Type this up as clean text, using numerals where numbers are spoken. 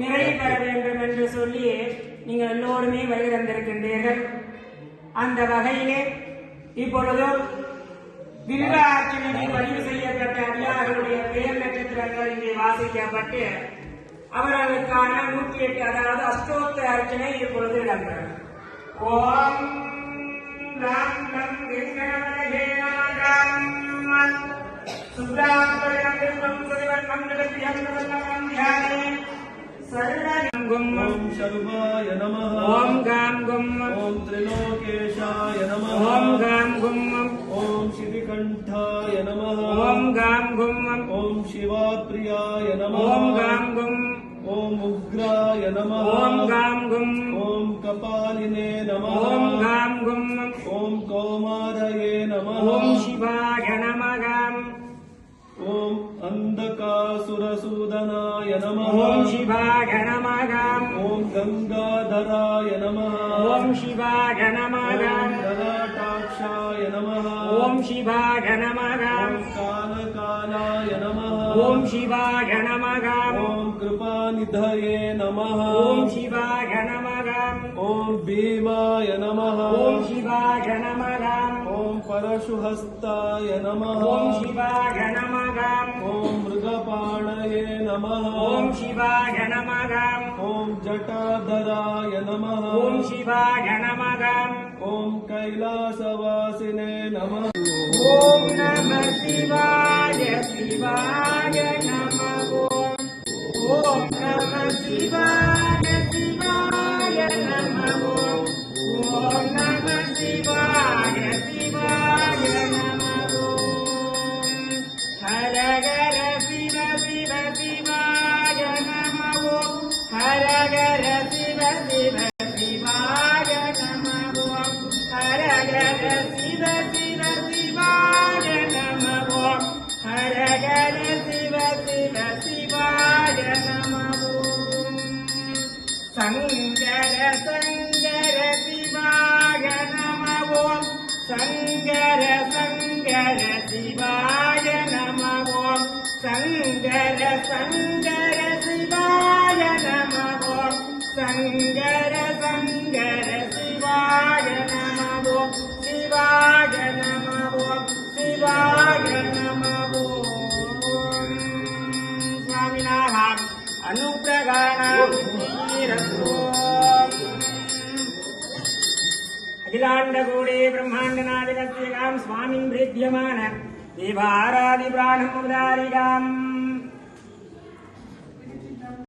நிறைவு பெற வேண்டும் என்று சொல்லி நீங்கள் எல்லோருமே வருகை தந்திருக்கின்றீர்கள். அந்த வகையிலே இப்பொழுது வில்வார்ச்சனைக்கு பதிவு செய்யப்பட்ட அடியார்களுடைய பெயர் நட்சத்திரங்கள் இங்கே வாசிக்கப்பட்டு அவர்களுக்கான 108 அதாவது அஷ்டோத்திர அர்ச்சனை இப்பொழுது இடம்பெறும். ஓம் ரம் ரம் கிருஷ்ணவரே நமகம் சுப்ராம்பரம் சுதிவர்ணம் நிலத்தியம் நிலத்தியம் தியானே ஓம் शर्वाय नमः ओम गाम गुम ओम त्रिलोकेशाय नमः ओम गाम गुम ओम शिविकंठाय नमः ओम गाम गुम ओम शिवाप्रियाय नमः ओम गाम गुम ओम उग्राय नमः ओम गाम गुम ओम कपालिने नमः ओम गाम गुम ओम कौमारये नमः ओम शिवाय नमः ओम अंधकासुरसूदनाय नमः ओम शिवाय नमः ओम गंगाधराय नमः ओम शिवाय नमः ओम ललाटाक्षाय नमः ओम शिवाय नमः ओम कालकालाय नमः ओम शिवाय नमः ओम कृपानिधये नमः ओम शिवाय नमः ओम भीमाय नमः ओम शिवाय नमः ओम परशुहस्ताय नमः ओम शिवाय नमः ओम मृगपाणये नमः ओम शिवाय नमः ओम जटाधराय नमः ओम शिवाय नमः ओम कैलासवासिने नमः ओम नमः शिवाय शिवाय नमः ओम नमः शिवाय शिवाय नमः ओम नमः शिवाय शिवाय नमः हर हर शिव शिव शिवाय नमः हर हर शिव शिव शिवाय नमः हर हर शिव शिव शिवाय नमः हर हर शिव शिव शिवाय नमः शंकर शंकर शिवाय नमः शंकर शंकर शिवाय नमः शंकर शंकर शिवाय नमः शंकर शंकर शिवाय नमः शिवाय नमः शिवाय नमः स्वामिनाः अनुग्रहाणां अखिलाण्डकोटे ब्रह्माण्डनादिकस्यकां स्वामिं प्रीत्यमान देवारादिप्राणमुदारिकाम्